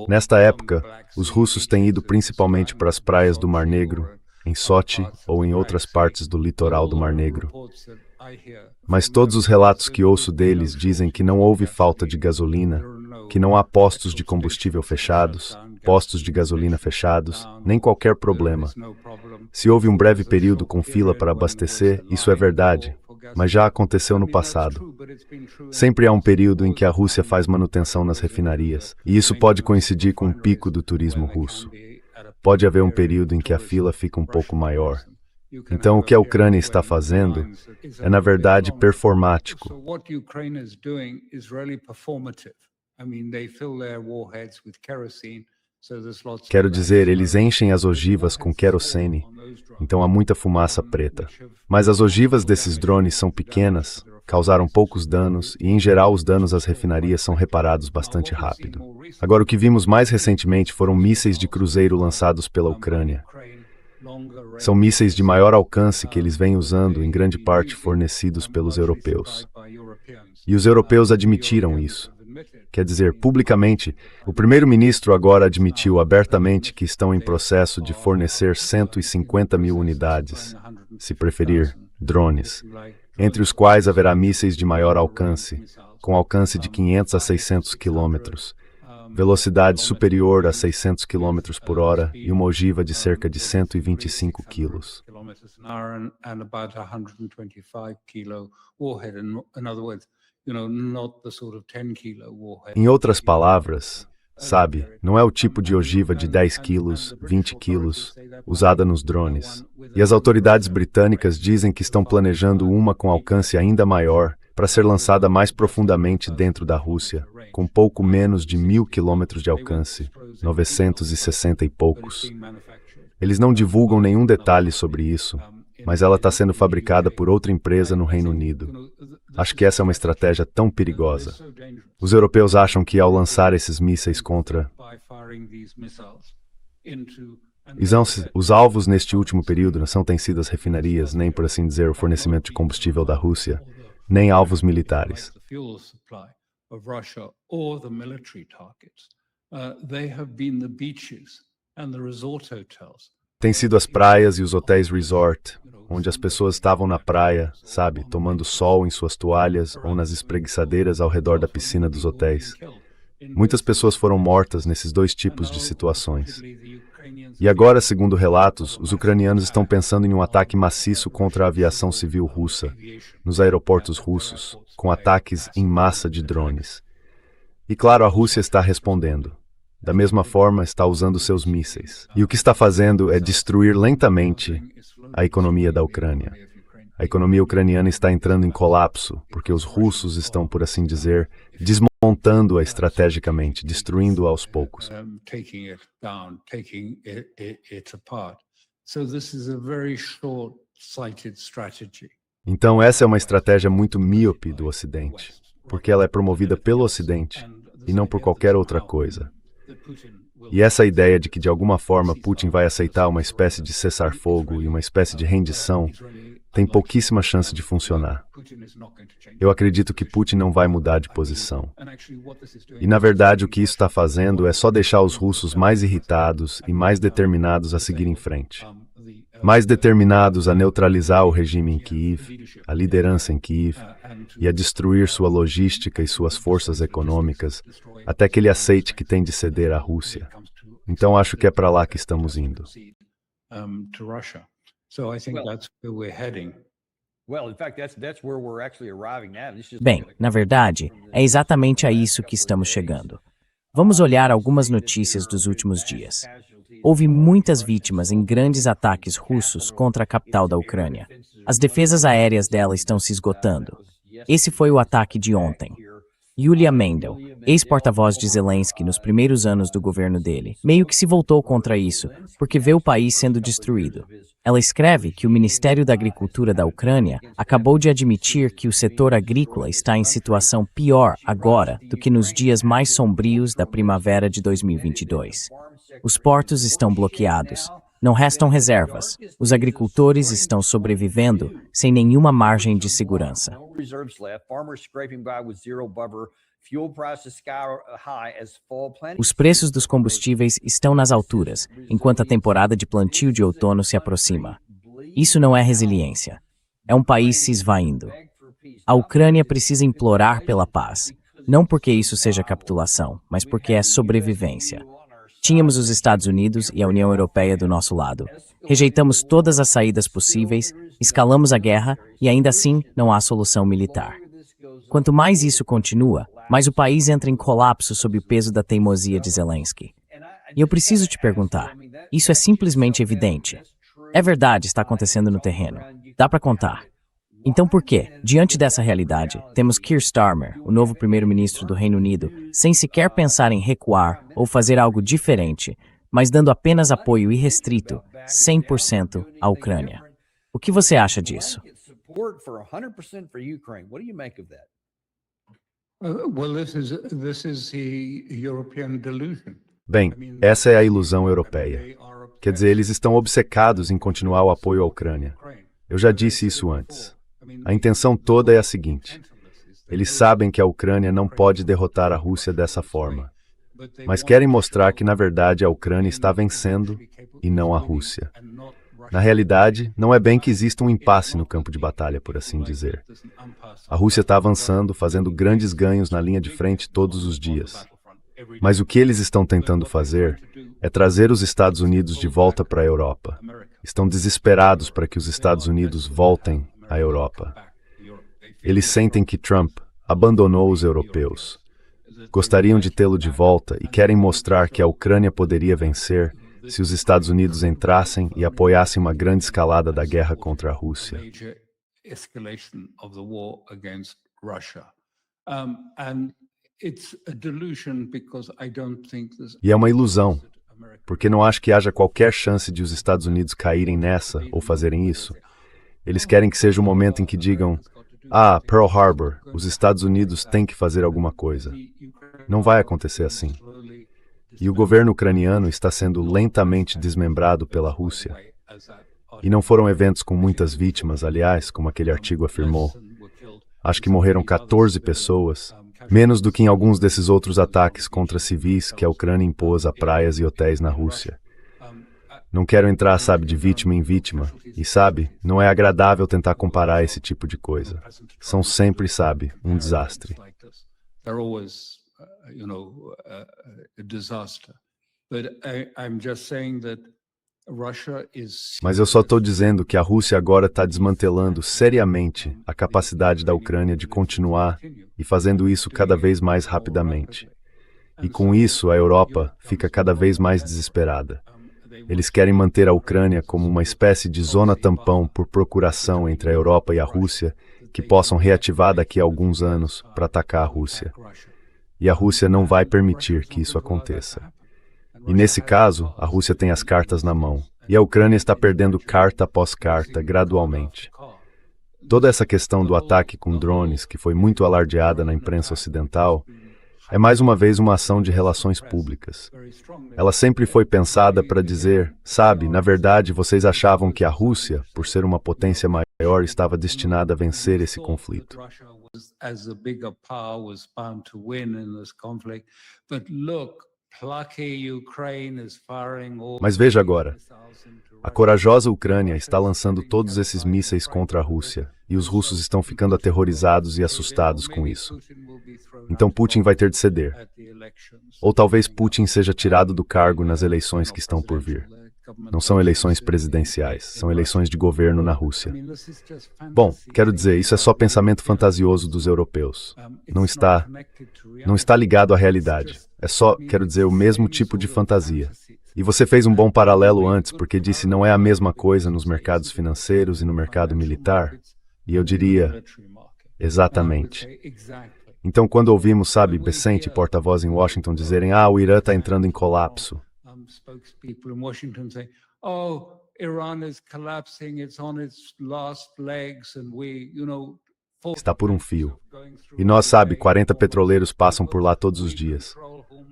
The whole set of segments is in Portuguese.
Nesta época, os russos têm ido principalmente para as praias do Mar Negro, em Sochi ou em outras partes do litoral do Mar Negro. Mas todos os relatos que ouço deles dizem que não houve falta de gasolina, que não há postos de combustível fechados, postos de gasolina fechados, nem qualquer problema. Se houve um breve período com fila para abastecer, isso é verdade, mas já aconteceu no passado. Sempre há um período em que a Rússia faz manutenção nas refinarias, e isso pode coincidir com um pico do turismo russo. Pode haver um período em que a fila fica um pouco maior. Então, o que a Ucrânia está fazendo é, na verdade, performático. Quero dizer, eles enchem as ogivas com querosene, então há muita fumaça preta. Mas as ogivas desses drones são pequenas, causaram poucos danos e, em geral, os danos às refinarias são reparados bastante rápido. Agora, o que vimos mais recentemente foram mísseis de cruzeiro lançados pela Ucrânia. São mísseis de maior alcance que eles vêm usando, em grande parte fornecidos pelos europeus. E os europeus admitiram isso. Quer dizer, publicamente, o primeiro-ministro agora admitiu abertamente que estão em processo de fornecer 150 mil unidades, se preferir, drones, entre os quais haverá mísseis de maior alcance, com alcance de 500 a 600 quilômetros, velocidade superior a 600 km por hora e uma ogiva de cerca de 125 quilos. Em outras palavras, sabe, não é o tipo de ogiva de 10 quilos, 20 quilos, usada nos drones. E as autoridades britânicas dizem que estão planejando uma com alcance ainda maior, para ser lançada mais profundamente dentro da Rússia, com pouco menos de 1.000 quilômetros de alcance, 960 e poucos. Eles não divulgam nenhum detalhe sobre isso, mas ela está sendo fabricada por outra empresa no Reino Unido. Acho que essa é uma estratégia tão perigosa. Os europeus acham que ao lançar esses mísseis contra... Os alvos neste último período não têm sido as refinarias, nem, por assim dizer, o fornecimento de combustível da Rússia, nem alvos militares. Tem sido as praias e os hotéis resort, onde as pessoas estavam na praia, sabe, tomando sol em suas toalhas ou nas espreguiçadeiras ao redor da piscina dos hotéis. Muitas pessoas foram mortas nesses dois tipos de situações. E agora, segundo relatos, os ucranianos estão pensando em um ataque maciço contra a aviação civil russa, nos aeroportos russos, com ataques em massa de drones. E claro, a Rússia está respondendo. Da mesma forma, está usando seus mísseis. E o que está fazendo é destruir lentamente a economia da Ucrânia. A economia ucraniana está entrando em colapso, porque os russos estão, por assim dizer, desmontando-a estrategicamente, destruindo-a aos poucos. Então, essa é uma estratégia muito míope do Ocidente, porque ela é promovida pelo Ocidente e não por qualquer outra coisa. E essa ideia de que, de alguma forma, Putin vai aceitar uma espécie de cessar-fogo e uma espécie de rendição tem pouquíssima chance de funcionar. Eu acredito que Putin não vai mudar de posição. E, na verdade, o que isso está fazendo é só deixar os russos mais irritados e mais determinados a seguir em frente. Mais determinados a neutralizar o regime em Kiev, a liderança em Kiev, e a destruir sua logística e suas forças econômicas, até que ele aceite que tem de ceder à Rússia. Então, acho que é para lá que estamos indo. Bem, na verdade, é exatamente a isso que estamos chegando. Vamos olhar algumas notícias dos últimos dias. Houve muitas vítimas em grandes ataques russos contra a capital da Ucrânia. As defesas aéreas dela estão se esgotando. Esse foi o ataque de ontem. Yulia Mendel, ex-porta-voz de Zelensky nos primeiros anos do governo dele, meio que se voltou contra isso, porque vê o país sendo destruído. Ela escreve que o Ministério da Agricultura da Ucrânia acabou de admitir que o setor agrícola está em situação pior agora do que nos dias mais sombrios da primavera de 2022. Os portos estão bloqueados. Não restam reservas. Os agricultores estão sobrevivendo sem nenhuma margem de segurança. Os preços dos combustíveis estão nas alturas, enquanto a temporada de plantio de outono se aproxima. Isso não é resiliência. É um país se esvaindo. A Ucrânia precisa implorar pela paz, não porque isso seja capitulação, mas porque é sobrevivência. Tínhamos os Estados Unidos e a União Europeia do nosso lado. Rejeitamos todas as saídas possíveis, escalamos a guerra e ainda assim não há solução militar. Quanto mais isso continua, mais o país entra em colapso sob o peso da teimosia de Zelensky. E eu preciso te perguntar, isso é simplesmente evidente. É verdade, está acontecendo no terreno. Dá para contar. Então por que, diante dessa realidade, temos Keir Starmer, o novo primeiro-ministro do Reino Unido, sem sequer pensar em recuar ou fazer algo diferente, mas dando apenas apoio irrestrito, 100% à Ucrânia? O que você acha disso? Bem, essa é a ilusão europeia. Quer dizer, eles estão obcecados em continuar o apoio à Ucrânia. Eu já disse isso antes. A intenção toda é a seguinte: eles sabem que a Ucrânia não pode derrotar a Rússia dessa forma, mas querem mostrar que, na verdade, a Ucrânia está vencendo e não a Rússia. Na realidade, não é bem que exista um impasse no campo de batalha, por assim dizer. A Rússia está avançando, fazendo grandes ganhos na linha de frente todos os dias. Mas o que eles estão tentando fazer é trazer os Estados Unidos de volta para a Europa. Estão desesperados para que os Estados Unidos voltem à Europa. Eles sentem que Trump abandonou os europeus. Gostariam de tê-lo de volta e querem mostrar que a Ucrânia poderia vencer se os Estados Unidos entrassem e apoiassem uma grande escalada da guerra contra a Rússia. E é uma ilusão, porque não acho que haja qualquer chance de os Estados Unidos caírem nessa ou fazerem isso. Eles querem que seja o momento em que digam: Pearl Harbor, os Estados Unidos têm que fazer alguma coisa. Não vai acontecer assim. E o governo ucraniano está sendo lentamente desmembrado pela Rússia. E não foram eventos com muitas vítimas, aliás, como aquele artigo afirmou. Acho que morreram 14 pessoas, menos do que em alguns desses outros ataques contra civis que a Ucrânia impôs a praias e hotéis na Rússia. Não quero entrar, de vítima em vítima. E, não é agradável tentar comparar esse tipo de coisa. São sempre, um desastre. Mas eu só estou dizendo que a Rússia agora está desmantelando seriamente a capacidade da Ucrânia de continuar e fazendo isso cada vez mais rapidamente. E com isso, a Europa fica cada vez mais desesperada. Eles querem manter a Ucrânia como uma espécie de zona tampão por procuração entre a Europa e a Rússia, que possam reativar daqui a alguns anos para atacar a Rússia. E a Rússia não vai permitir que isso aconteça. E nesse caso, a Rússia tem as cartas na mão, e a Ucrânia está perdendo carta após carta, gradualmente. Toda essa questão do ataque com drones, que foi muito alardeada na imprensa ocidental, é mais uma vez uma ação de relações públicas. Ela sempre foi pensada para dizer, na verdade, vocês achavam que a Rússia, por ser uma potência maior, estava destinada a vencer esse conflito. Mas veja agora, a corajosa Ucrânia está lançando todos esses mísseis contra a Rússia, e os russos estão ficando aterrorizados e assustados com isso. Então Putin vai ter de ceder. Ou talvez Putin seja tirado do cargo nas eleições que estão por vir. Não são eleições presidenciais, são eleições de governo na Rússia. Bom, quero dizer, isso é só pensamento fantasioso dos europeus. Não está ligado à realidade. É só, quero dizer, o mesmo tipo de fantasia. E você fez um bom paralelo antes, porque disse não é a mesma coisa nos mercados financeiros e no mercado militar. E eu diria, exatamente. Então, quando ouvimos, Bessent, porta-voz em Washington, dizerem, o Irã está entrando em colapso. Está por um fio. E nós, 40 petroleiros passam por lá todos os dias.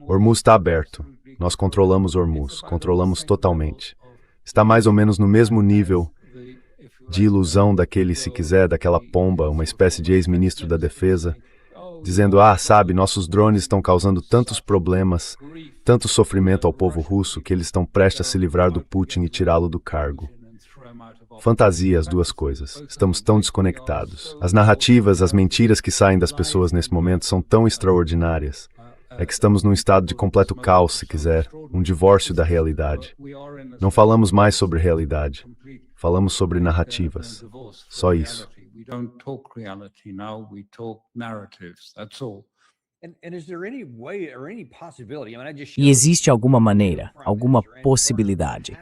Hormuz está aberto. Nós controlamos Hormuz, controlamos totalmente. Está mais ou menos no mesmo nível de ilusão daquela pomba, uma espécie de ex-ministro da Defesa, dizendo, sabe, nossos drones estão causando tantos problemas, tanto sofrimento ao povo russo que eles estão prestes a se livrar do Putin e tirá-lo do cargo. Fantasia, as duas coisas. Estamos tão desconectados. As narrativas, as mentiras que saem das pessoas nesse momento são tão extraordinárias. É que estamos num estado de completo caos, se quiser, um divórcio da realidade. Não falamos mais sobre realidade. Falamos sobre narrativas. Só isso. E existe alguma maneira, alguma possibilidade?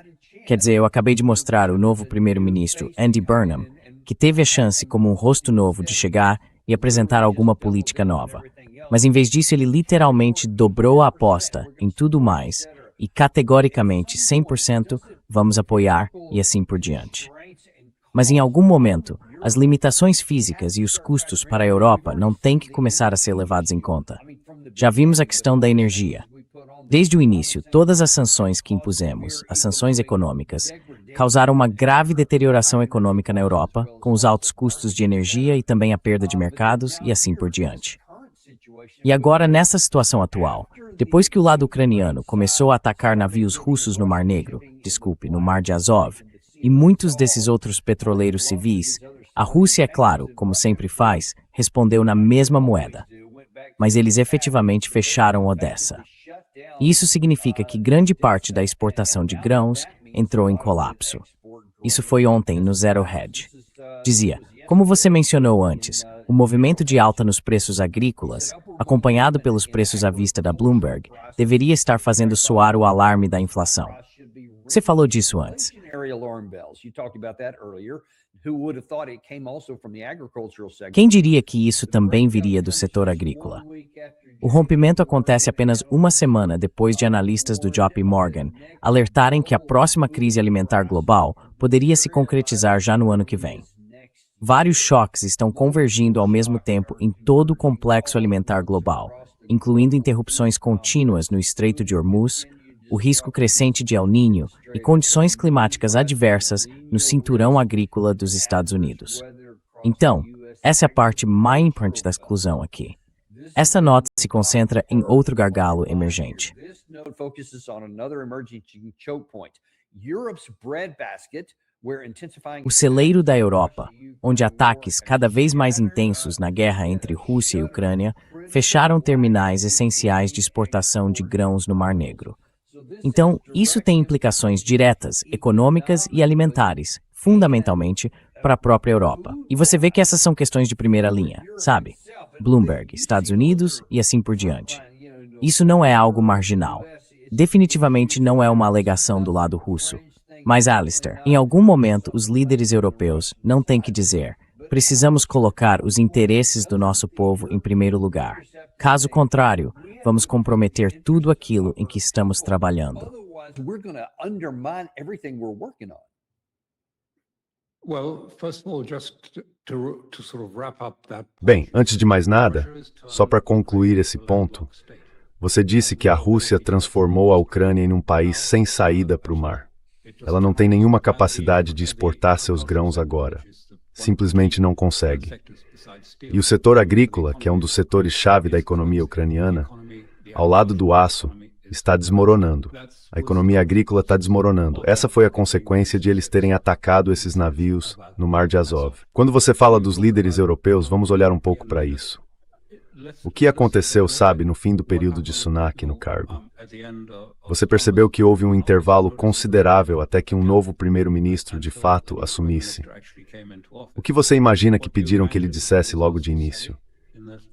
Quer dizer, eu acabei de mostrar o novo primeiro-ministro, Andy Burnham, que teve a chance, como um rosto novo, de chegar e apresentar alguma política nova. Mas em vez disso, ele literalmente dobrou a aposta em tudo mais e categoricamente 100% vamos apoiar e assim por diante. Mas em algum momento, as limitações físicas e os custos para a Europa não têm que começar a ser levados em conta. Já vimos a questão da energia. Desde o início, todas as sanções que impusemos, as sanções econômicas, causaram uma grave deterioração econômica na Europa, com os altos custos de energia e também a perda de mercados e assim por diante. E agora, nessa situação atual, depois que o lado ucraniano começou a atacar navios russos no Mar Negro, no Mar de Azov, e muitos desses outros petroleiros civis, a Rússia, é claro, como sempre faz, respondeu na mesma moeda. Mas eles efetivamente fecharam Odessa. E isso significa que grande parte da exportação de grãos entrou em colapso. Isso foi ontem no Zero Hedge. Dizia, como você mencionou antes, o movimento de alta nos preços agrícolas, acompanhado pelos preços à vista da Bloomberg, deveria estar fazendo soar o alarme da inflação. Você falou disso antes. Quem diria que isso também viria do setor agrícola? O rompimento acontece apenas uma semana depois de analistas do JP Morgan alertarem que a próxima crise alimentar global poderia se concretizar já no ano que vem. Vários choques estão convergindo ao mesmo tempo em todo o complexo alimentar global, incluindo interrupções contínuas no Estreito de Hormuz, o risco crescente de El Niño e condições climáticas adversas no cinturão agrícola dos Estados Unidos. Então, essa é a parte mais importante da exclusão aqui. Essa nota se concentra em outro gargalo emergente. O celeiro da Europa, onde ataques cada vez mais intensos na guerra entre Rússia e Ucrânia fecharam terminais essenciais de exportação de grãos no Mar Negro. Então, isso tem implicações diretas, econômicas e alimentares, fundamentalmente, para a própria Europa. E você vê que essas são questões de primeira linha, sabe? Bloomberg, Estados Unidos e assim por diante. Isso não é algo marginal. Definitivamente não é uma alegação do lado russo. Mas, Alistair, em algum momento os líderes europeus não têm que dizer: precisamos colocar os interesses do nosso povo em primeiro lugar. Caso contrário, vamos comprometer tudo aquilo em que estamos trabalhando. Bem, antes de mais nada, só para concluir esse ponto, você disse que a Rússia transformou a Ucrânia em um país sem saída para o mar. Ela não tem nenhuma capacidade de exportar seus grãos agora. Simplesmente não consegue. E o setor agrícola, que é um dos setores-chave da economia ucraniana, ao lado do aço, está desmoronando. A economia agrícola está desmoronando. Essa foi a consequência de eles terem atacado esses navios no Mar de Azov. Quando você fala dos líderes europeus, vamos olhar um pouco para isso. O que aconteceu, sabe, no fim do período de Sunak no cargo? Você percebeu que houve um intervalo considerável até que um novo primeiro-ministro, de fato, assumisse. O que você imagina que pediram que ele dissesse logo de início?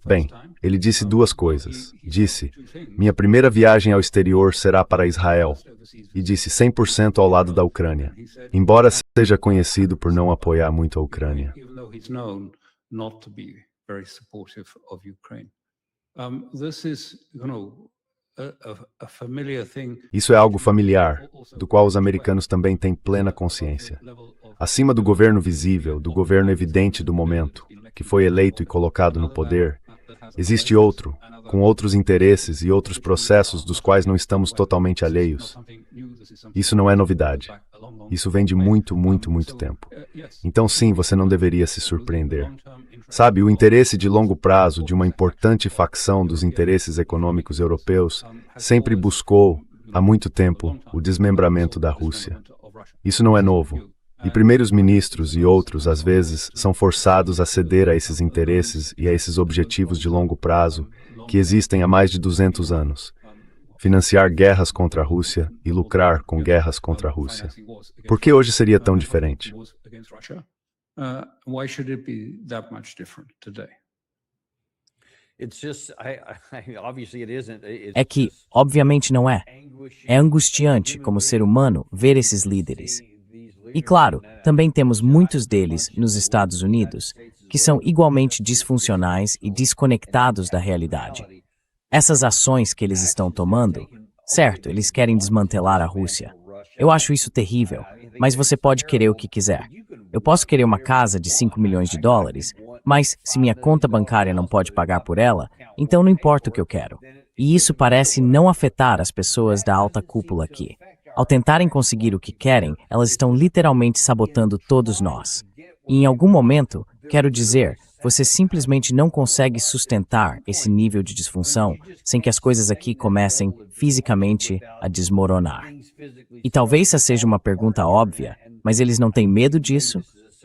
Bem, ele disse duas coisas. Disse, minha primeira viagem ao exterior será para Israel. E disse 100% ao lado da Ucrânia. Embora seja conhecido por não apoiar muito a Ucrânia. Isso é algo familiar, do qual os americanos também têm plena consciência. Acima do governo visível, do governo evidente do momento, que foi eleito e colocado no poder, existe outro, com outros interesses e outros processos dos quais não estamos totalmente alheios. Isso não é novidade. Isso vem de muito, muito, muito tempo. Então, sim, você não deveria se surpreender. Sabe, o interesse de longo prazo de uma importante facção dos interesses econômicos europeus sempre buscou, há muito tempo, o desmembramento da Rússia. Isso não é novo. E primeiros ministros e outros, às vezes, são forçados a ceder a esses interesses e a esses objetivos de longo prazo que existem há mais de 200 anos. Financiar guerras contra a Rússia e lucrar com guerras contra a Rússia. Por que hoje seria tão diferente? Why should it be that much different today? É que, obviamente, não é. É angustiante, como ser humano, ver esses líderes. E claro, também temos muitos deles nos Estados Unidos, que são igualmente disfuncionais e desconectados da realidade. Essas ações que eles estão tomando, certo, eles querem desmantelar a Rússia. Eu acho isso terrível, mas você pode querer o que quiser. Eu posso querer uma casa de 5 milhões de dólares, mas se minha conta bancária não pode pagar por ela, então não importa o que eu quero. E isso parece não afetar as pessoas da alta cúpula aqui. Ao tentarem conseguir o que querem, elas estão literalmente sabotando todos nós. E em algum momento, quero dizer, você simplesmente não consegue sustentar esse nível de disfunção sem que as coisas aqui comecem fisicamente a desmoronar. E talvez essa seja uma pergunta óbvia, mas eles não têm medo disso?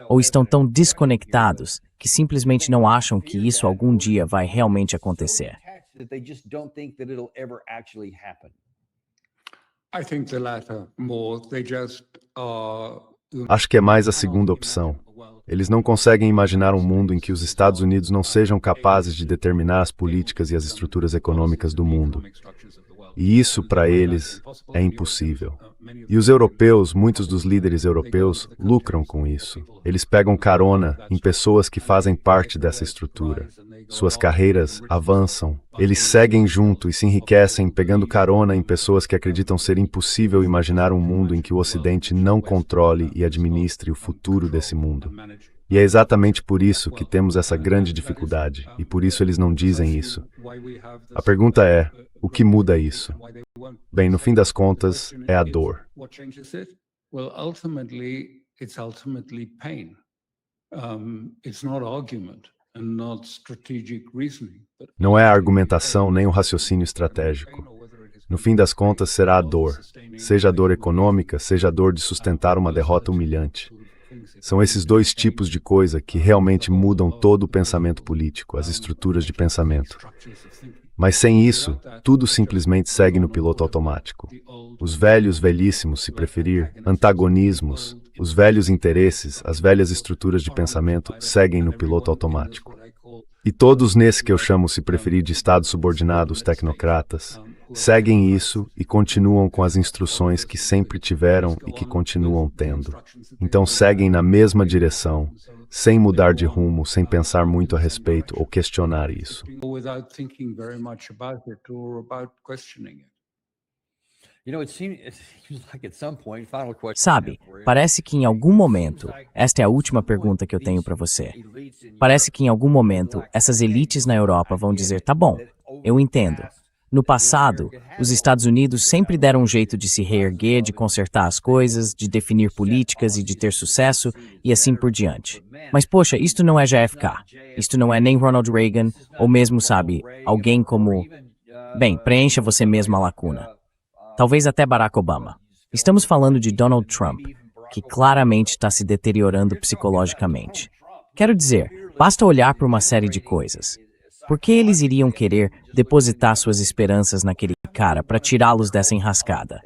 Ou estão tão desconectados que simplesmente não acham que isso algum dia vai realmente acontecer? I think the latter more. They just are. Acho que é mais a segunda opção. Eles não conseguem imaginar um mundo em que os Estados Unidos não sejam capazes de determinar as políticas e as estruturas econômicas do mundo. E isso, para eles, é impossível. E os europeus, muitos dos líderes europeus, lucram com isso. Eles pegam carona em pessoas que fazem parte dessa estrutura. Suas carreiras avançam. Eles seguem junto e se enriquecem pegando carona em pessoas que acreditam ser impossível imaginar um mundo em que o Ocidente não controle e administre o futuro desse mundo. E é exatamente por isso que temos essa grande dificuldade, e por isso eles não dizem isso. A pergunta é, o que muda isso? Bem, no fim das contas, é a dor. Well, ultimately pain. It's not argument and not strategic reasoning. Não é a argumentação nem o raciocínio estratégico. No fim das contas, será a dor. Seja a dor econômica, seja a dor de sustentar uma derrota humilhante. São esses dois tipos de coisa que realmente mudam todo o pensamento político, as estruturas de pensamento. Mas sem isso, tudo simplesmente segue no piloto automático. Os velhos, velhíssimos, se preferir, antagonismos, os velhos interesses, as velhas estruturas de pensamento seguem no piloto automático. E todos nesse que eu chamo, se preferir, de Estado subordinado, os tecnocratas, seguem isso e continuam com as instruções que sempre tiveram e que continuam tendo. Então seguem na mesma direção, sem mudar de rumo, sem pensar muito a respeito ou questionar isso. Sabe, parece que em algum momento, esta é a última pergunta que eu tenho para você. Parece que em algum momento, essas elites na Europa vão dizer, tá bom, eu entendo. No passado, os Estados Unidos sempre deram um jeito de se reerguer, de consertar as coisas, de definir políticas e de ter sucesso, e assim por diante. Mas poxa, isto não é JFK, isto não é nem Ronald Reagan, ou mesmo, sabe, alguém como... Bem, preencha você mesmo a lacuna. Talvez até Barack Obama. Estamos falando de Donald Trump, que claramente está se deteriorando psicologicamente. Quero dizer, basta olhar para uma série de coisas. Por que eles iriam querer depositar suas esperanças naquele cara para tirá-los dessa enrascada?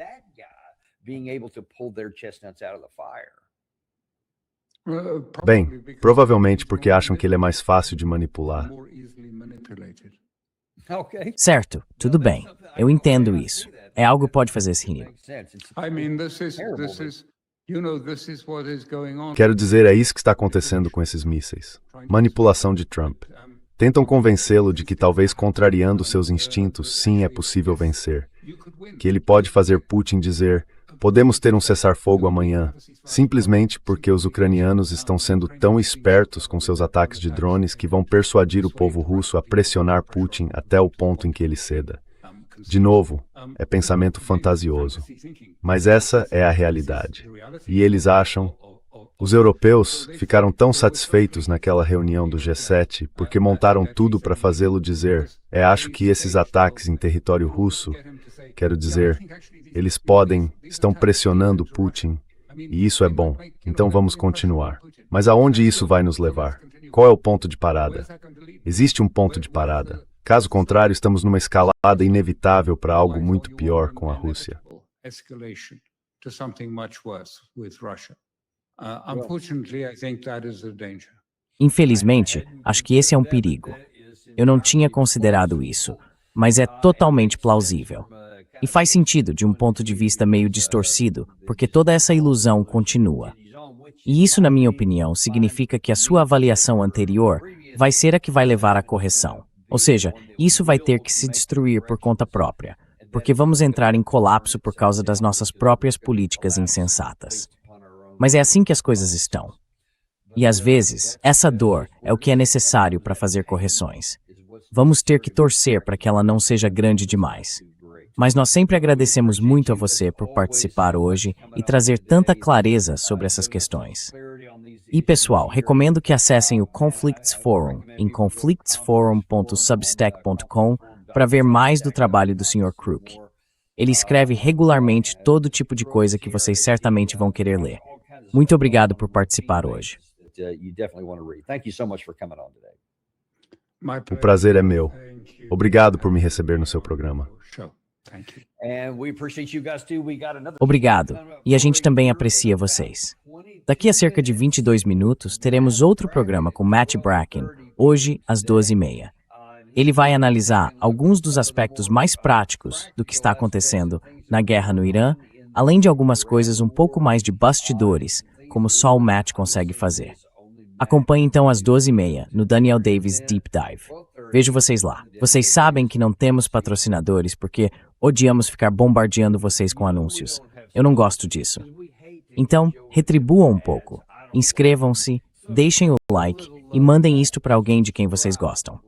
Bem, provavelmente porque acham que ele é mais fácil de manipular. Certo, tudo bem. Eu entendo isso. É algo que pode fazer sentido. Quero dizer, é isso que está acontecendo com esses mísseis. Manipulação de Trump. Tentam convencê-lo de que talvez contrariando seus instintos, sim, é possível vencer. Que ele pode fazer Putin dizer, podemos ter um cessar-fogo amanhã, simplesmente porque os ucranianos estão sendo tão espertos com seus ataques de drones que vão persuadir o povo russo a pressionar Putin até o ponto em que ele ceda. De novo, é pensamento fantasioso. Mas essa é a realidade. E eles acham... Os europeus ficaram tão satisfeitos naquela reunião do G7 porque montaram tudo para fazê-lo dizer: acho que esses ataques em território russo, quero dizer, eles estão pressionando Putin, e isso é bom, então vamos continuar. Mas aonde isso vai nos levar? Qual é o ponto de parada? Existe um ponto de parada. Caso contrário, estamos numa escalada inevitável para algo muito pior com a Rússia. Infelizmente, acho que esse é um perigo. Eu não tinha considerado isso, mas é totalmente plausível. E faz sentido de um ponto de vista meio distorcido, porque toda essa ilusão continua. E isso, na minha opinião, significa que a sua avaliação anterior vai ser a que vai levar à correção. Ou seja, isso vai ter que se destruir por conta própria, porque vamos entrar em colapso por causa das nossas próprias políticas insensatas. Mas é assim que as coisas estão. E às vezes, essa dor é o que é necessário para fazer correções. Vamos ter que torcer para que ela não seja grande demais. Mas nós sempre agradecemos muito a você por participar hoje e trazer tanta clareza sobre essas questões. E pessoal, recomendo que acessem o Conflicts Forum em conflictsforum.substack.com para ver mais do trabalho do Sr. Crook. Ele escreve regularmente todo tipo de coisa que vocês certamente vão querer ler. Muito obrigado por participar hoje. O prazer é meu. Obrigado por me receber no seu programa. Obrigado, e a gente também aprecia vocês. Daqui a cerca de 22 minutos, teremos outro programa com Matt Bracken, hoje às 12h30. Ele vai analisar alguns dos aspectos mais práticos do que está acontecendo na guerra no Irã, além de algumas coisas um pouco mais de bastidores, como só o Matt consegue fazer. Acompanhe então às 12h30 no Daniel Davis Deep Dive. Vejo vocês lá. Vocês sabem que não temos patrocinadores porque odiamos ficar bombardeando vocês com anúncios. Eu não gosto disso. Então, retribuam um pouco. Inscrevam-se, deixem o like e mandem isto para alguém de quem vocês gostam.